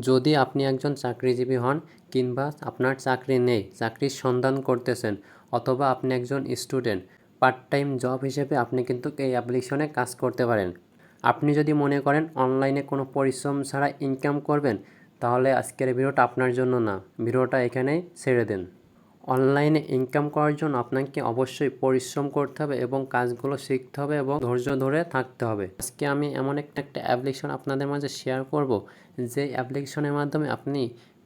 যদি আপনি একজন চাকরিজীবী হন কিংবা আপনার চাকরি নেই, চাকরির সন্ধান করতেছেন, অথবা আপনি একজন স্টুডেন্ট, পার্ট টাইম জব হিসেবে আপনি কিন্তু এই অ্যাপ্লিকেশনে কাজ করতে পারেন। আপনি যদি মনে করেন অনলাইনে কোনো পরিশ্রম ছাড়া ইনকাম করবেন, তাহলে আজকের ভিডিওটা আপনার জন্য না, ভিডিওটা এখানেই ছেড়ে দেন। অনলাইনে ইনকাম করার জন্য আপনাকে অবশ্যই পরিশ্রম করতে হবে এবং কাজগুলো শিখতে হবে এবং ধৈর্য ধরে থাকতে হবে। আজকে আমি এমন একটা অ্যাপ্লিকেশন আপনাদের মাঝে শেয়ার করব, যে অ্যাপ্লিকেশনের মাধ্যমে আপনি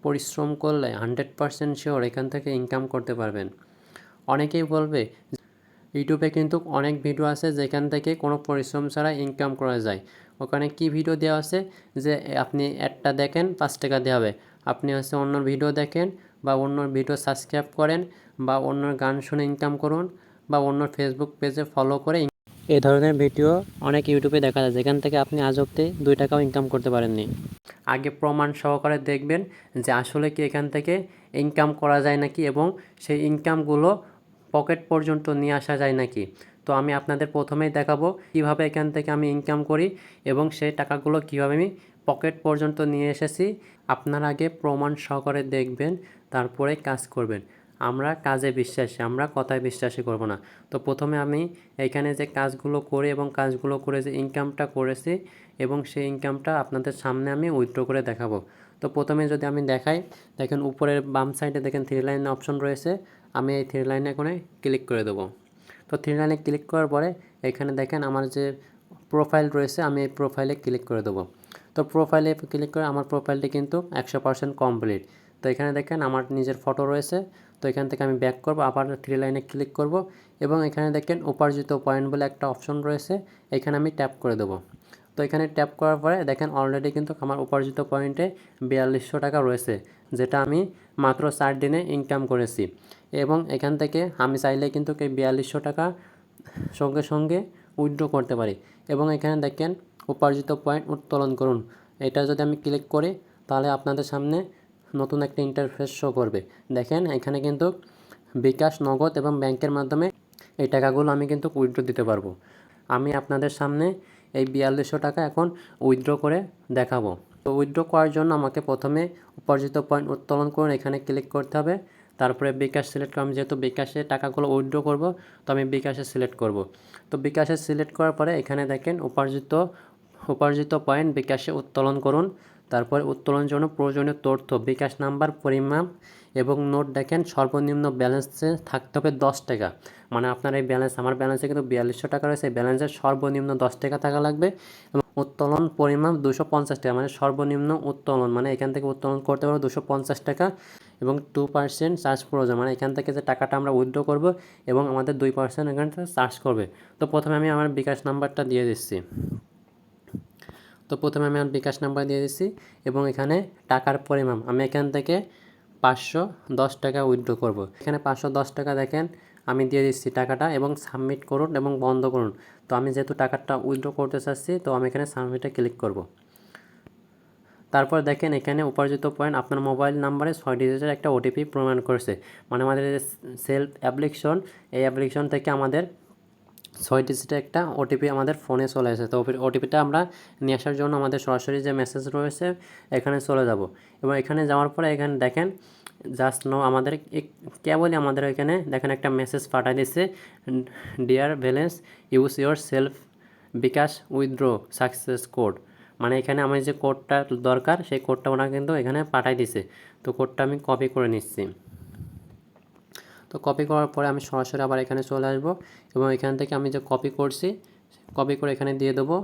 পরিশ্রম করলে 100% শিওর এখান থেকে ইনকাম করতে পারবেন। অনেকেই বলবে ইউটিউবে কিন্তু অনেক ভিডিও আছে যেখান থেকে কোনো পরিশ্রম ছাড়া ইনকাম করা যায়। ওখানে কি ভিডিও দেওয়া আছে যে আপনি একটা দেখেন 5 টাকা দেওয়া হবে, আপনি অন্য ভিডিও দেখেন বা অন্য ভিডিও সাবস্ক্রাইব করেন বা অন্য গান শুনে ইনকাম করুন বা অন্য ফেসবুক পেজে ফলো করে এই ধরনের ভিডিও অনেক ইউটিউবে দেখা যায়, যেখান থেকে আপনি আজ অব্দি 2 টাকাও ইনকাম করতে পারেননি। আগে প্রমাণ সহকারে দেখবেন যে আসলে কি এখান থেকে ইনকাম করা যায় নাকি এবং সেই ইনকামগুলো পকেট পর্যন্ত নিয়ে আসা যায় নাকি। তো আমি আপনাদের প্রথমেই দেখাবো কিভাবে এখান থেকে আমি ইনকাম করি এবং সেই টাকাগুলো কিভাবে আমি পকেট পর্যন্ত নিয়ে এসেছি। আপনারা আগে প্রমাণ সহকারে দেখবেন, তারপরে কাজ করবেন। আমরা কাজে বিশ্বাসী, আমরা কথায় বিশ্বাসী করব না। তো প্রথমে আমি এখানে যে কাজগুলো করি এবং কাজগুলো করে যে ইনকামটা করেছি এবং সেই ইনকামটা আপনাদের সামনে আমি উইথড্র করে দেখাবো। তো প্রথমে যদি আমি দেখাই, দেখেন উপরের বাম সাইডে দেখেন 3 লাইন অপশন রয়েছে। আমি এই 3 লাইনে এখানে ক্লিক করে দেবো। তো 3 লাইনে ক্লিক করার পরে এখানে দেখেন আমার যে প্রোফাইল রয়েছে, আমি এই প্রোফাইলে ক্লিক করে দেবো। তো প্রোফাইলে ক্লিক করে আমার প্রোফাইলটি কিন্তু 100% কমপ্লিট। তো এখানে দেখেন আমার নিজের ফটো রয়েছে। তো এখান থেকে আমি ব্যাক করব, আবার 3 লাইনে ক্লিক করব এবং এখানে দেখেন উপার্জিত পয়েন্ট বলে একটা অপশন রয়েছে, এখানে আমি ট্যাপ করে দেবো। তো এখানে ট্যাপ করার পরে দেখেন অলরেডি কিন্তু আমার উপার্জিত পয়েন্টে 4200 টাকা রয়েছে, যেটা আমি মাত্র 4 দিনে ইনকাম করেছি। এবং এখান থেকে আমি চাইলে কিন্তু এই 4200 টাকা সঙ্গে সঙ্গে উইথড্র করতে পারি। এবং এখানে দেখেন উপার্জিত পয়েন্ট উত্তোলন করুন, এটা যদি আমি ক্লিক করি তাহলে আপনাদের সামনে নতুন একটা ইন্টারফেস শো করবে। দেখেন এখানে কিন্তু বিকাশ, নগদ এবং ব্যাংকের মাধ্যমে এই টাকাগুলো আমি কিন্তু উইথড্র দিতে পারবো। আমি আপনাদের সামনে এই 4200 টাকা এখন উইথড্র করে দেখাবো। তো উইথড্র করার জন্য আমাকে প্রথমে উপার্জিত পয়েন্ট উত্তোলন করুন এখানে ক্লিক করতে হবে। তারপরে বিকাশ সিলেক্ট করে, আমি যেহেতু বিকাশে টাকাগুলো উইথড্র করব, তো আমি বিকাশে সিলেক্ট করব। তো বিকাশে সিলেক্ট করার পরে এখানে দেখেন উপার্জিত পয়েন্ট বিকাশে উত্তোলন করুন। তারপরে উত্তোলনের জন্য প্রয়োজনীয় তথ্য, বিকাশ নাম্বার, পরিমাণ এবং নোট। দেখেন সর্বনিম্ন ব্যালেন্সে থাকতে হবে 10 টাকা। মানে আপনার এই ব্যালেন্স, আমার ব্যালেন্সে কিন্তু 4200 টাকা রয়েছে, এই ব্যালেন্সের সর্বনিম্ন 10 টাকা থাকা লাগবে এবং উত্তোলন পরিমাণ 250 টাকা, মানে সর্বনিম্ন উত্তোলন, মানে এখান থেকে উত্তোলন করতে পারবো 250 টাকা এবং 2% চার্জ প্রয়োজন, মানে এখান থেকে যে টাকাটা আমরা উইথড্র করব এবং আমাদের 2% এখান থেকে চার্জ করবে। তো প্রথমে আমি আমার বিকাশ নাম্বারটা দিয়ে দিচ্ছি। তো প্রথমে আমি আমার বিকাশ নাম্বার দিয়ে দিচ্ছি এবং এখানে টাকার পরিমাণ আমি এখান থেকে 510 টাকা উইথড্র করব। এখানে 510 টাকা দেখেন আমি দিয়ে দিচ্ছি টাকাটা এবং সাবমিট করুন এবং বন্ধ করুন। তো আমি যেহেতু টাকাটা উইথড্র করতে চাচ্ছি, তো আমি এখানে সাবমিটে ক্লিক করব। তারপর দেখেন এখানে উপার্জিত পয়েন্ট আপনার মোবাইল নাম্বারে 6 ডিজিটের একটা ওটিপি প্রমাণ করছে, মানে আমাদের সেলফ অ্যাপ্লিকেশন, এই অ্যাপ্লিকেশন থেকে আমাদের 6 ডিজিটের একটা ওটিপি আমাদের ফোনে চলে আসে। তো ওটিপিটা আমরা নিয়ে আসার জন্য আমাদের সরাসরি যে মেসেজ রয়েছে এখানে চলে যাব এবং এখানে যাওয়ার পরে এখানে দেখেন জাস্ট নো আমাদের কেবলই আমাদের এখানে দেখেন একটা মেসেজ পাঠিয়ে দিচ্ছে, dear balance use yourself bKash withdraw success code. মানে এখানে আমার যে কোডটা দরকার সেই কোডটা ওরা কিন্তু এখানে পাঠিয়ে দিছে। তো কোডটা আমি কপি করে নিচ্ছি। তো কপি করার পরে আমি সরাসরি আবার এখানে চলে আসব এবং এখান থেকে আমি যে কপি করছি, কপি করে এখানে দিয়ে দেবো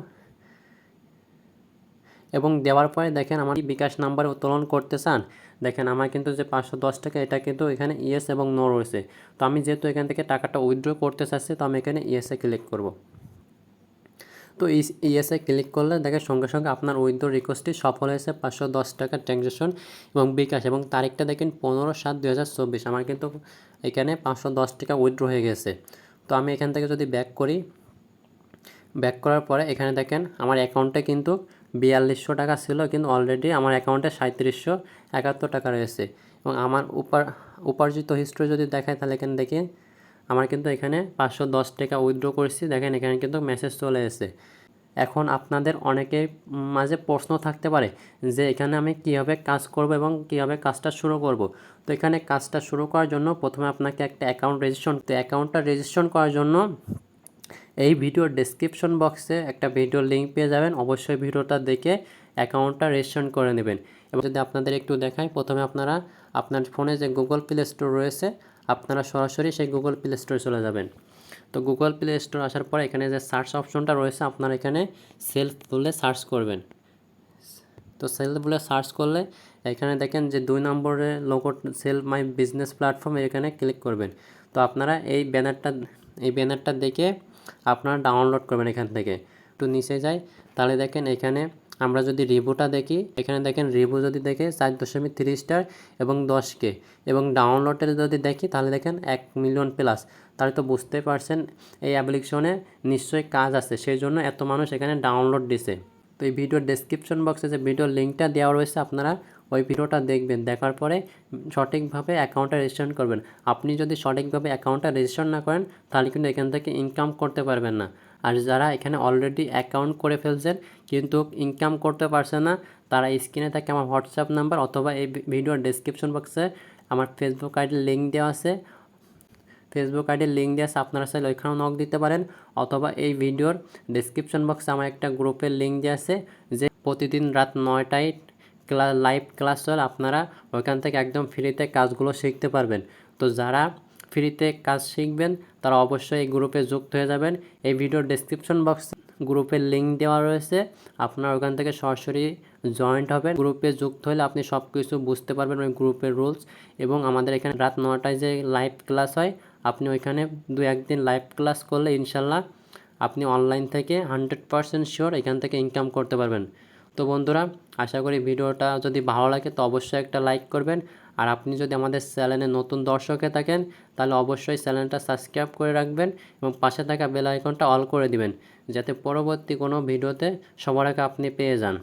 এবং দেওয়ার পরে দেখেন আমার বিকাশ নাম্বার উত্তোলন করতে চান, দেখেন আমার কিন্তু যে 510 টাকা এটা কিন্তু এখানে ইয়েস এবং নো রয়েছে। তো আমি যেহেতু এখান থেকে টাকাটা উইথড্র করতে চাচ্ছি, তো আমি এখানে ইয়েসে ক্লিক করব। তো ইয়েসে ক্লিক করলে দেখেন সঙ্গে সঙ্গে আপনার উইথড্র রিকোয়েস্টটি সফল হয়েছে, 510 টাকার ট্রানজ্যাকশন এবং বিকাশ, এবং তারিখটা দেখেন 15/7/2024। আমার কিন্তু এখানে 510 টাকা উইথড্র হয়ে গেছে। তো আমি এখান থেকে যদি ব্যাক করি, ব্যাক করার পরে এখানে দেখেন আমার অ্যাকাউন্টে কিন্তু 4200 টাকা ছিল, কিন্তু অলরেডি আমার অ্যাকাউন্টে 3771 টাকা রয়েছে। এবং আমার উপার্জিত হিস্ট্রি যদি দেখায় তাহলে এখানে দেখি আমার কিন্তু এখানে 510 টাকা উইথড্র করেছি, দেখেন এখানে কিন্তু মেসেজ চলে এসেছে এখন আপনাদের অনেকের মাঝে প্রশ্ন থাকতে পারে যে এখানে আমি কীভাবে কাজ করব এবং কীভাবে কাজটা শুরু করব। তো এখানে কাজটা শুরু করার জন্য প্রথমে আপনাকে একটা অ্যাকাউন্টটা রেজিস্ট্রেশন করার জন্য এই ভিডিওর ডেসক্রিপশন বক্সে একটা ভিডিও লিঙ্ক পেয়ে যাবেন। অবশ্যই ভিডিওটা দেখে অ্যাকাউন্টটা রেজিস্ট্রেশন করে নেবেন। এবং যদি আপনাদের একটু দেখাই, প্রথমে আপনারা আপনার ফোনে যে গুগল প্লে স্টোর রয়েছে আপনারা সরাসরি সেই গুগল প্লে স্টোরে চলে যাবেন। তো গুগল প্লে স্টোর আসার পরে এখানে যে সার্চ অপশনটা রয়েছে আপনারা এখানে সেলফ বলে সার্চ করবেন। তো সেলফ বলে সার্চ করলে এখানে দেখেন যে 2 নম্বরে logo sell my business platform, এখানে ক্লিক করবেন। তো আপনারা এই ব্যানারটা দেখে আপনারা ডাউনলোড করবেন এখান থেকে। একটু নিচে যাই, তাহলে দেখেন এখানে আমরা যদি রিভিউটা দেখি, এখানে দেখেন রিভিউ যদি দেখে 4.3 স্টার এবং 10K, এবং ডাউনলোডের যদি দেখি তাহলে দেখেন 1 মিলিয়ন প্লাস। তাহলে তো বুঝতে পারছেন এই অ্যাপ্লিকেশনে নিশ্চয়ই কাজ আছে, সেই জন্য এত মানুষ এখানে ডাউনলোড দিছে। তো এই ভিডিওর ডেসক্রিপশন বক্সে যে ভিডিওর লিঙ্কটা দেওয়া রয়েছে আপনারা ওই ভিডিওটা দেখবেন, দেখার পরে সঠিকভাবে অ্যাকাউন্টটা রেজিস্ট্রেশন করবেন। আপনি যদি সঠিকভাবে অ্যাকাউন্টটা রেজিস্ট্রেশন না করেন তাহলে কিন্তু এখান থেকে ইনকাম করতে পারবেন না। আর যারা এখানে অলরেডি অ্যাকাউন্ট করে ফেলছেন কিন্তু ইনকাম করতে পারছে না, তারা স্ক্রিনে থাকে আমার হোয়াটসঅ্যাপ নাম্বার অথবা এই ভিডিওর ডেসক্রিপশন বক্সে আমার ফেসবুক আইডির লিঙ্ক দেওয়া আছে। আপনারা চাইলে ওইখানেও নক দিতে পারেন, অথবা এই ভিডিওর ডেসক্রিপশন বক্সে আমার একটা গ্রুপের লিঙ্ক দেওয়া আছে যে প্রতিদিন রাত 9টায় লাইভ ক্লাস চলে। আপনারা ওইখান থেকে একদম ফ্রিতে কাজগুলো শিখতে পারবেন। তো যারা ফ্রিতে কাজ শিখবেন তারা অবশ্যই এই গ্রুপে যুক্ত হয়ে যাবেন। এই ভিডিওর ডেসক্রিপশন বক্সে গ্রুপের লিঙ্ক দেওয়া রয়েছে, আপনারা ওখান থেকে সরাসরি জয়েন্ট হবেন। গ্রুপে যুক্ত হলে আপনি সব কিছু বুঝতে পারবেন, ওই গ্রুপের রুলস। এবং আমাদের এখানে রাত 9টায় যে লাইভ ক্লাস হয়, আপনি ওইখানে 2-1 দিন লাইভ ক্লাস করলে ইনশাল্লাহ আপনি অনলাইন থেকে 100% শিওর এখান থেকে ইনকাম করতে পারবেন। তো বন্ধুরা, আশা করি ভিডিওটা যদি ভালো লাগে তো অবশ্যই একটা লাইক করবেন। আর আপনি যদি আমাদের চ্যানেলে নতুন দর্শক হয়ে থাকেন তাহলে অবশ্যই চ্যানেলটা সাবস্ক্রাইব করে রাখবেন এবং পাশে থাকা বেল আইকনটা অল করে দিবেন, যাতে পরবর্তী কোনো ভিডিওতে সবার আগে আপনি পেয়ে যান।